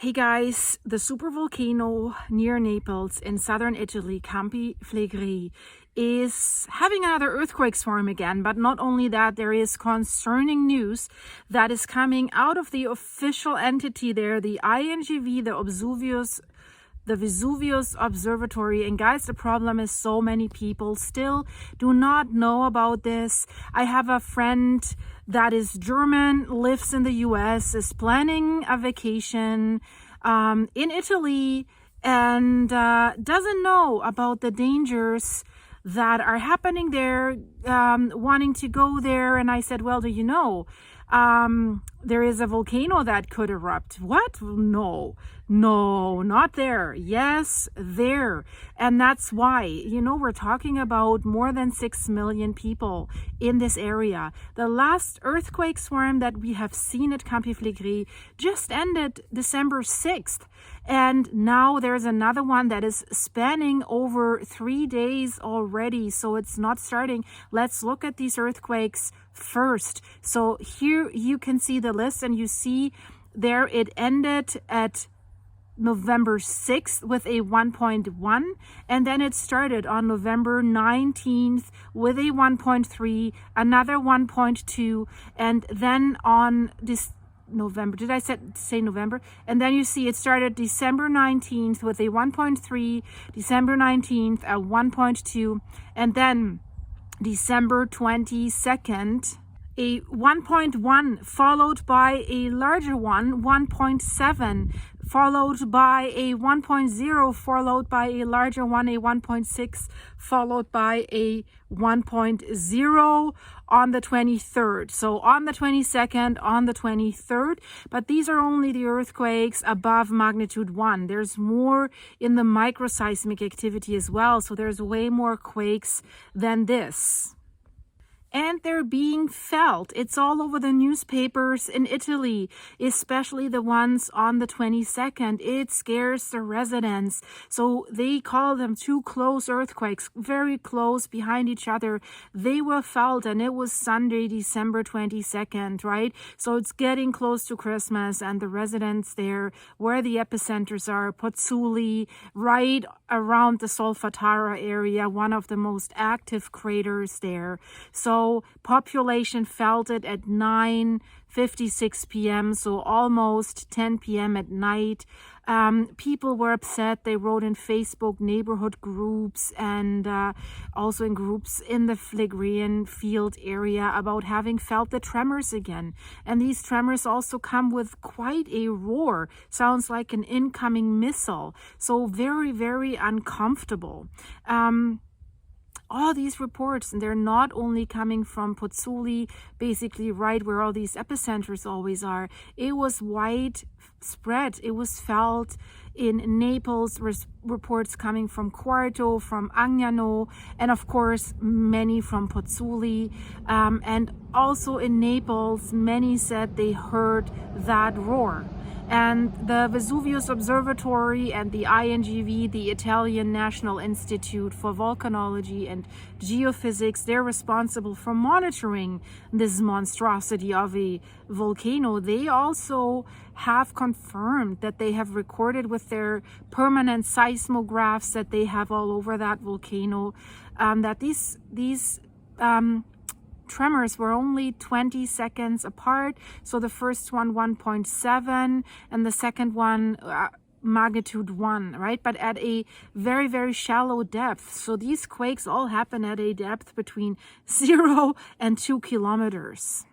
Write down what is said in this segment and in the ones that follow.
Hey guys, the super volcano near Naples in southern Italy, Campi Flegrei, is having another earthquake swarm again. But not only that, there is concerning news that is coming out of the official entity there, the INGV, the Vesuvius Observatory. And guys, the problem is so many people still do not know about this. I have a friend that is German, lives in the US, is planning a vacation in Italy, and doesn't know about the dangers that are happening there, wanting to go there. And I said, well, do you know, there is a volcano that could erupt. What? No, not there. Yes, there. And that's why, we're talking about more than 6 million people in this area. The last earthquake swarm that we have seen at Campi Flegrei just ended December 6th. And now there's another one that is spanning over 3 days already. So it's not starting. Let's look at these earthquakes first. So here you can see the list, and you see there it ended at November 6th with a 1.1, and then it started on November 19th with a 1.3, another 1.2, and then on this November, did I say November? And then you see it started December 19th with a 1.3, December 19th a 1.2, and then December 22nd a 1.1, followed by a larger one, 1.7, followed by a 1.0, followed by a larger one, a 1.6, followed by a 1.0 on the 23rd. So on the 22nd, on the 23rd, but these are only the earthquakes above magnitude 1. There's more in the microseismic activity as well. So there's way more quakes than this. And they're being felt. It's all over the newspapers in Italy, especially the ones on the 22nd. It scares the residents. So they call them two close earthquakes, very close behind each other. They were felt, and it was Sunday, December 22nd, right? So it's getting close to Christmas, and the residents there, where the epicenters are, Pozzuoli, right around the Solfatara area, one of the most active craters there. So population felt it at 9:56 p.m., so almost 10 p.m. at night. People were upset. They wrote in Facebook neighborhood groups and also in groups in the Phlegreian field area about having felt the tremors again. And these tremors also come with quite a roar. Sounds like an incoming missile. So very, very uncomfortable. All these reports, and they're not only coming from Pozzuoli, basically right where all these epicenters always are. It was widespread. It was felt in Naples, reports coming from Quarto, from Agnano, and of course many from Pozzuoli. And also in Naples, many said they heard that roar. And the Vesuvius Observatory and the INGV, the Italian National Institute for Volcanology and Geophysics, they're responsible for monitoring this monstrosity of a volcano. They also have confirmed that they have recorded with their permanent seismographs that they have all over that volcano, that these tremors were only 20 seconds apart. So the first one 1.7 and the second one magnitude 1, right? But at a very, very shallow depth. So these quakes all happen at a depth between 0 and 2 kilometers.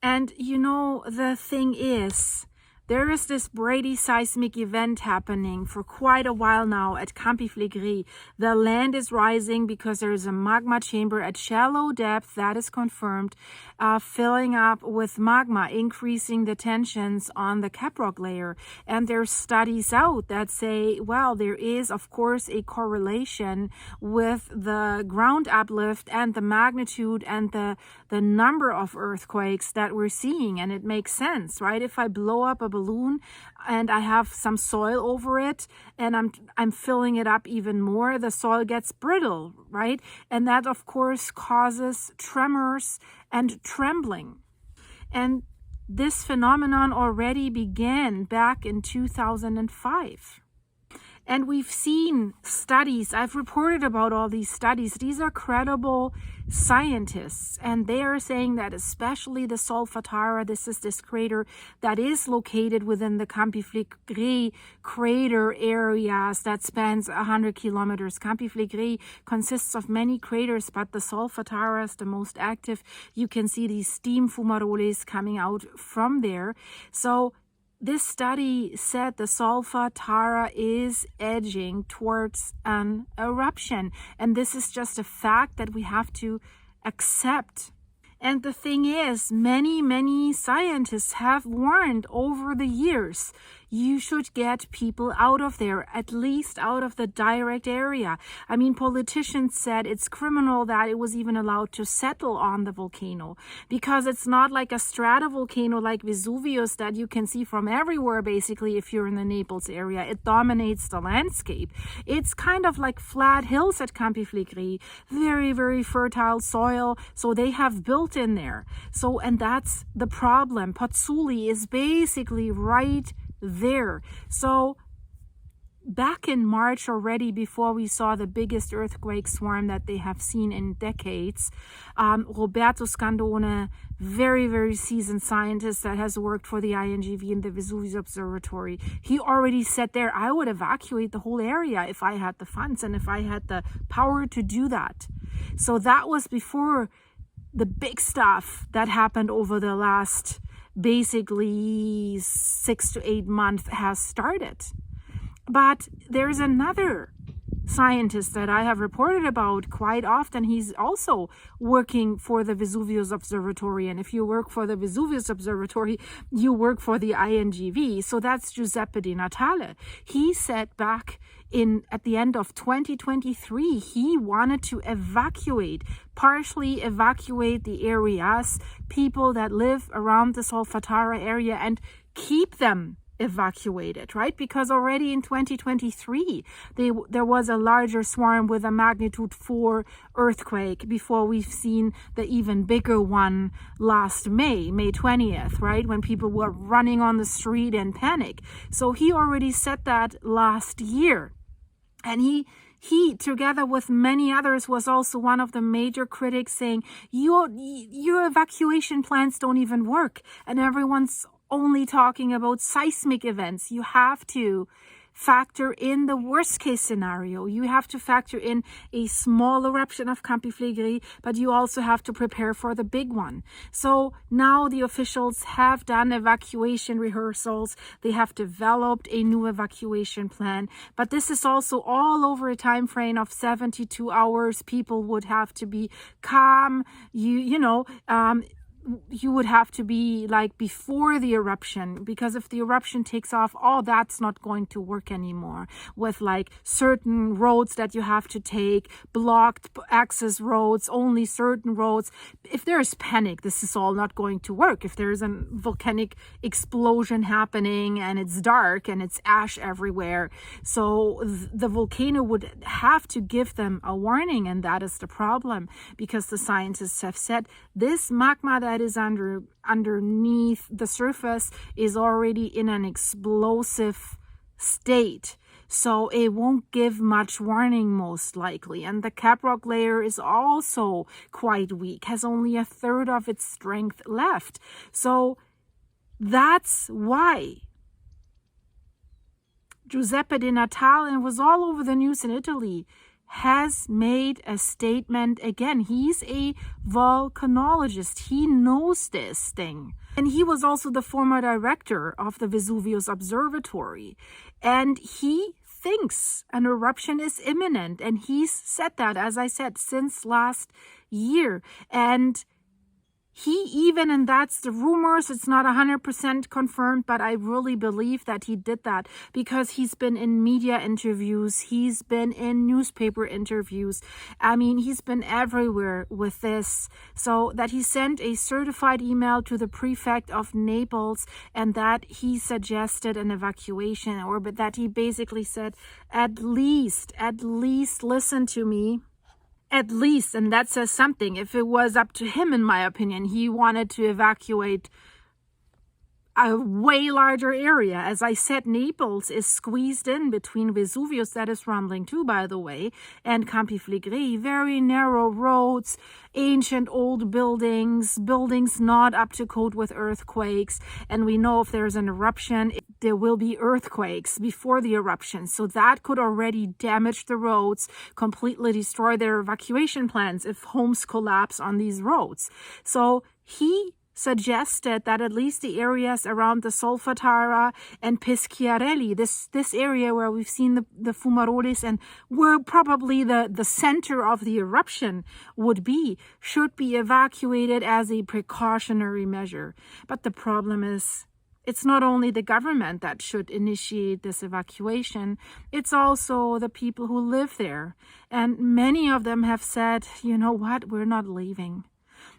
And the thing is, there is this Brady seismic event happening for quite a while now at Campi Flegrei. The land is rising because there is a magma chamber at shallow depth, that is confirmed, filling up with magma, increasing the tensions on the caprock layer. And there's studies out that say, well, there is, of course, a correlation with the ground uplift and the magnitude and the number of earthquakes that we're seeing. And it makes sense, right? If I blow up a balloon and I have some soil over it and I'm filling it up even more, the soil gets brittle, right? And that of course causes tremors and trembling. And this phenomenon already began back in 2005. And we've seen studies, I've reported about all these studies. These are credible scientists, and they are saying that especially the Solfatara, this is this crater that is located within the Campi Flegrei crater areas that spans 100 kilometers. Campi Flegrei consists of many craters, but the Solfatara is the most active. You can see these steam fumaroles coming out from there. So this study said the Solfatara is edging towards an eruption. And this is just a fact that we have to accept. And the thing is, many scientists have warned over the years, you should get people out of there, at least out of the direct area. I mean, politicians said it's criminal that it was even allowed to settle on the volcano, because it's not like a stratovolcano like Vesuvius that you can see from everywhere, basically, if you're in the Naples area. It dominates the landscape. It's kind of like flat hills at Campi Flegrei, very fertile soil, so they have built in there. So, and that's the problem. Pozzuoli is basically right there. So back in March already, before we saw the biggest earthquake swarm that they have seen in decades, Roberto Scandone, very seasoned scientist that has worked for the INGV and the Vesuvius Observatory, he already said there, I would evacuate the whole area if I had the funds and if I had the power to do that. So that was before the big stuff that happened over the last basically 6 to 8 months has started. But there's another scientist that I have reported about quite often. He's also working for the Vesuvius Observatory. And if you work for the Vesuvius Observatory, you work for the INGV. So that's Giuseppe Di Natale. He said back at the end of 2023, he wanted to partially evacuate the areas, people that live around the Solfatara area, and keep them evacuated, right? Because already in 2023, there was a larger swarm with a magnitude 4 earthquake before we've seen the even bigger one last May 20th, right? When people were running on the street in panic. So he already said that last year. And he, together with many others, was also one of the major critics saying, your evacuation plans don't even work. And everyone's only talking about seismic events. You have to factor in the worst case scenario. You have to factor in a small eruption of Campi Flegrei, but you also have to prepare for the big one. So now the officials have done evacuation rehearsals. They have developed a new evacuation plan, but this is also all over a time frame of 72 hours. People would have to be calm. You would have to be like before the eruption, because if the eruption takes off, that's not going to work anymore, with like certain roads that you have to take, blocked access roads, only certain roads. If there's panic, this is all not going to work. If there's a volcanic explosion happening and it's dark and it's ash everywhere, so the volcano would have to give them a warning, and that is the problem, because the scientists have said this magma that is underneath the surface is already in an explosive state. So it won't give much warning, most likely. And the caprock layer is also quite weak, has only a third of its strength left. So that's why Giuseppe Di Natale, and it was all over the news in Italy, has made a statement again. He's a volcanologist. He knows this thing. And he was also the former director of the Vesuvius Observatory. And he thinks an eruption is imminent. And he's said that, as I said, since last year. And he even, and that's the rumors, it's not 100% confirmed, but I really believe that he did that because he's been in media interviews, he's been in newspaper interviews. I mean, he's been everywhere with this. So that he sent a certified email to the prefect of Naples, and that he suggested an evacuation, or but that he basically said, at least listen to me. At least, and that says something. If it was up to him, in my opinion, he wanted to evacuate a way larger area. As I said, Naples is squeezed in between Vesuvius, that is rumbling too, by the way, and Campi Flegrei. Very narrow roads, ancient old buildings, buildings not up to code with earthquakes. And we know if there's an eruption, there will be earthquakes before the eruption. So that could already damage the roads, completely destroy their evacuation plans if homes collapse on these roads. So he suggested that at least the areas around the Solfatara and Peschiarelli, this area where we've seen the fumaroles and where probably the center of the eruption would be, should be evacuated as a precautionary measure. But the problem is, it's not only the government that should initiate this evacuation, it's also the people who live there. And many of them have said, you know what, we're not leaving.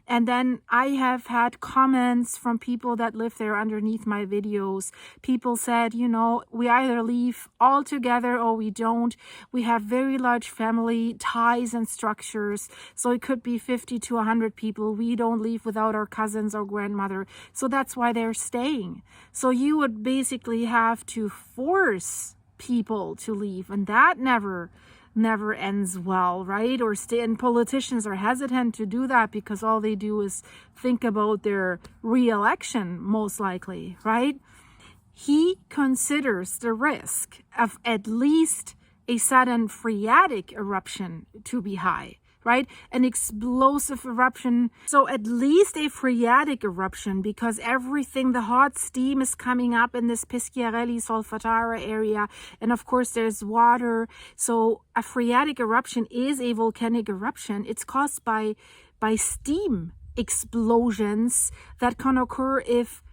And then I have had comments from people that live there underneath my videos. People said, you know, we either leave altogether or we don't. We have very large family ties and structures. So it could be 50 to 100 people. We don't leave without our cousins or grandmother. So that's why they're staying. So you would basically have to force people to leave. And that never ends well, right? And politicians are hesitant to do that because all they do is think about their re-election, most likely, right? He considers the risk of at least a sudden phreatic eruption to be high, right? An explosive eruption. So at least a phreatic eruption, because everything, the hot steam is coming up in this Peschiarelli Solfatara area. And of course there's water. So a phreatic eruption is a volcanic eruption. It's caused by steam explosions that can occur if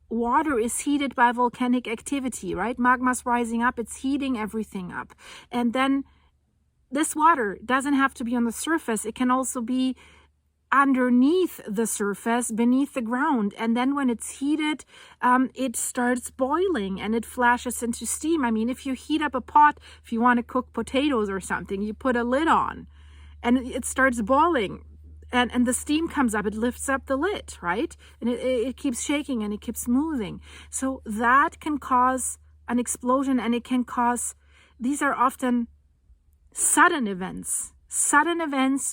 water is heated by volcanic activity, right? Magma's rising up, it's heating everything up. And then this water doesn't have to be on the surface. It can also be underneath the surface, beneath the ground. And then when it's heated, it starts boiling and it flashes into steam. I mean, if you heat up a pot, if you want to cook potatoes or something, you put a lid on and it starts boiling. And the steam comes up, it lifts up the lid, right? And it keeps shaking and it keeps moving. So that can cause an explosion, and it can cause, these are often sudden events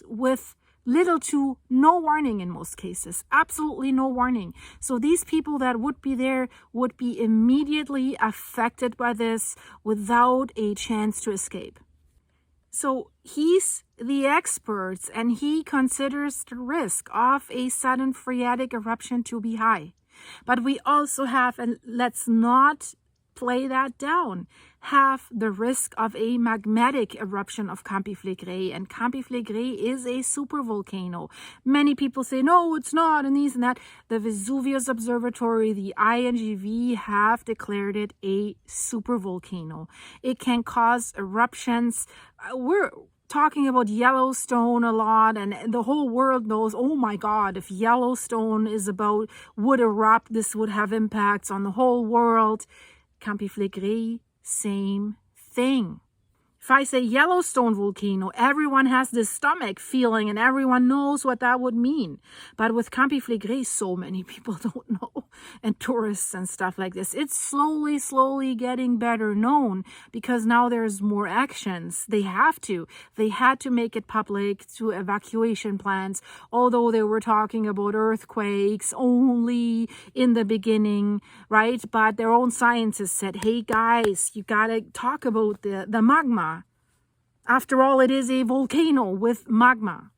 with little to no warning in most cases, absolutely no warning. So these people that would be there would be immediately affected by this without a chance to escape. So he's the expert and he considers the risk of a sudden phreatic eruption to be high. But we also have, and let's not play that down, have the risk of a magmatic eruption of Campi Flegrei. And Campi Flegrei is a super volcano. Many people say, no, it's not, and these and that. The Vesuvius Observatory, the INGV, have declared it a super volcano. It can cause eruptions. We're talking about Yellowstone a lot, and the whole world knows, oh my God, if Yellowstone would erupt, this would have impacts on the whole world. Campi Flegrei, same thing. If I say Yellowstone volcano, everyone has this stomach feeling and everyone knows what that would mean. But with Campi Flegrei, so many people don't know, and tourists and stuff like this. It's slowly getting better known because now there's more actions. They had to make it public to evacuation plans, although they were talking about earthquakes only in the beginning, right? But their own scientists said, hey guys, you gotta talk about the magma. After all, it is a volcano with magma.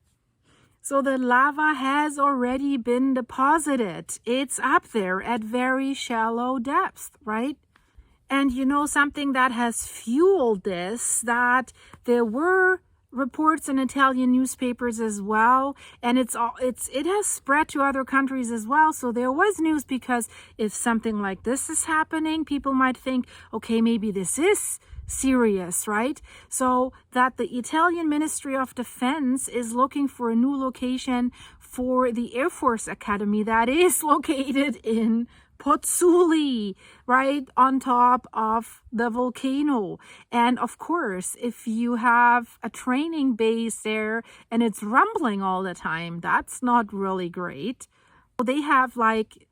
So the lava has already been deposited. It's up there at very shallow depths, right? And you know something that has fueled this, that there were reports in Italian newspapers as well, and it has spread to other countries as well. So there was news, because if something like this is happening, people might think, okay, maybe this is serious, right? So that the Italian Ministry of Defense is looking for a new location for the Air Force Academy that is located in Pozzuoli, right on top of the volcano. And of course, if you have a training base there and it's rumbling all the time, that's not really great. They have like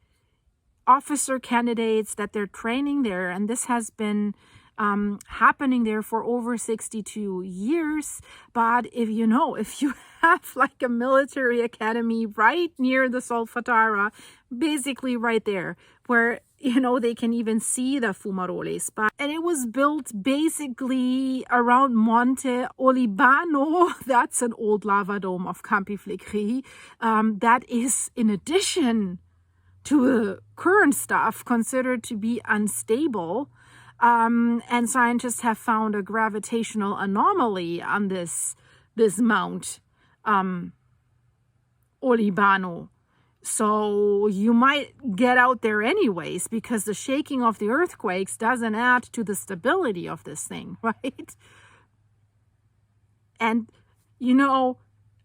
officer candidates that they're training there, and this has been happening there for over 62 years. But if you have like a military academy right near the Solfatara, basically right there, where they can even see the fumaroles. And it was built basically around Monte Olibano. That's an old lava dome of Campi Flegrei. That is, in addition to the current stuff, considered to be unstable. And scientists have found a gravitational anomaly on this mount, Olibano. So you might get out there anyways, because the shaking of the earthquakes doesn't add to the stability of this thing, right? And,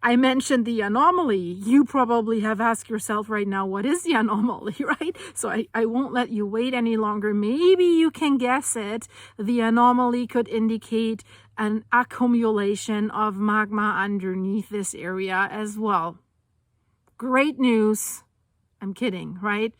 I mentioned the anomaly. You probably have asked yourself right now, what is the anomaly, right? So I won't let you wait any longer. Maybe you can guess it. The anomaly could indicate an accumulation of magma underneath this area as well. Great news. I'm kidding, right?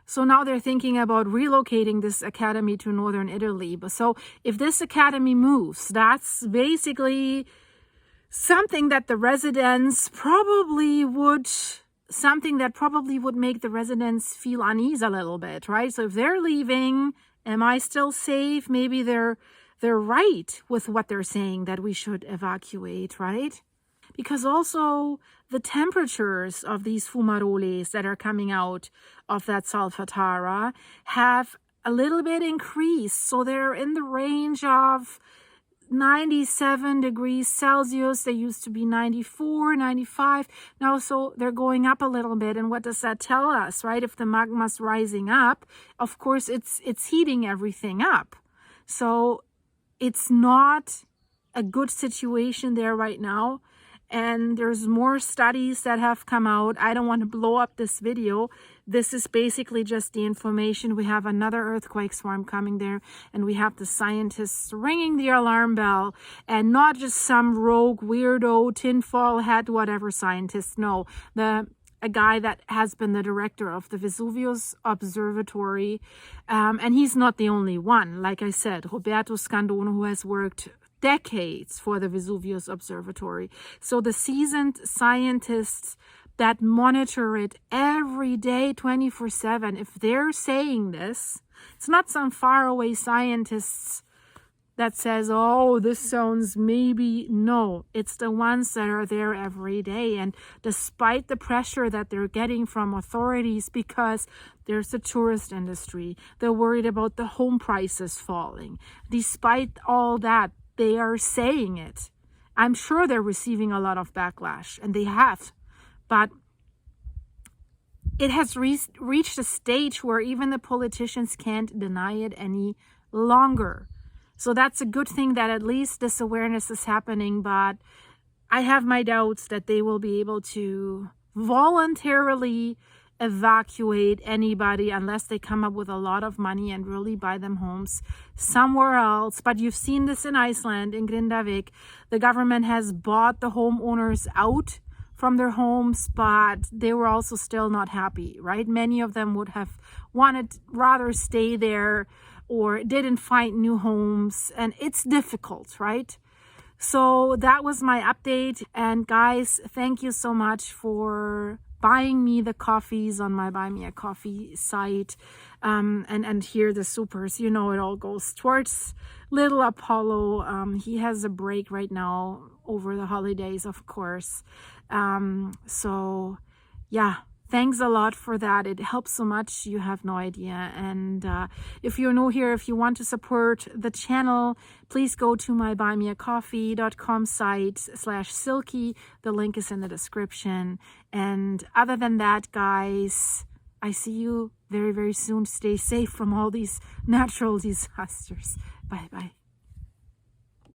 So now they're thinking about relocating this academy to northern Italy. So if this academy moves, that's basically something that probably would make the residents feel unease a little bit, right? So if they're leaving, am I still safe? Maybe they're right with what they're saying, that we should evacuate, right? Because also the temperatures of these fumaroles that are coming out of that Solfatara have a little bit increased. So they're in the range of 97 degrees Celsius. They used to be 94, 95. Now, so they're going up a little bit. And what does that tell us, right? If the magma's rising up, of course, it's heating everything up. So it's not a good situation there right now. And there's more studies that have come out. I don't want to blow up this video. This is basically just the information. We have another earthquake swarm coming there, and we have the scientists ringing the alarm bell, and not just some rogue weirdo tinfoil hat whatever scientists. No, a guy that has been the director of the Vesuvius Observatory, and he's not the only one. Like I said, Roberto Scandone, who has worked decades for the Vesuvius Observatory. So the seasoned scientists that monitor it every day, 24/7, if they're saying this, it's not some faraway scientists that says, oh, this sounds maybe. No, it's the ones that are there every day. And despite the pressure that they're getting from authorities, because there's a tourist industry, they're worried about the home prices falling. Despite all that, they are saying it. I'm sure they're receiving a lot of backlash, and they have. But it has reached a stage where even the politicians can't deny it any longer. So that's a good thing that at least this awareness is happening. But I have my doubts that they will be able to voluntarily evacuate anybody unless they come up with a lot of money and really buy them homes somewhere else. But you've seen this in Iceland, in Grindavik. The government has bought the homeowners out from their homes, but they were also still not happy, right? Many of them would have wanted rather stay there or didn't find new homes, and it's difficult, right? So that was my update. And guys, thank you so much for buying me the coffees on my Buy Me a Coffee site, and here the supers, it all goes towards little Apollo. He has a break right now over the holidays, of course. So yeah, thanks a lot for that. It helps so much, you have no idea. And if you're new here, if you want to support the channel, please go to my buymeacoffee.com site /silky. The link is in the description. And other than that, guys, I see you very, very soon. Stay safe from all these natural disasters. Bye bye.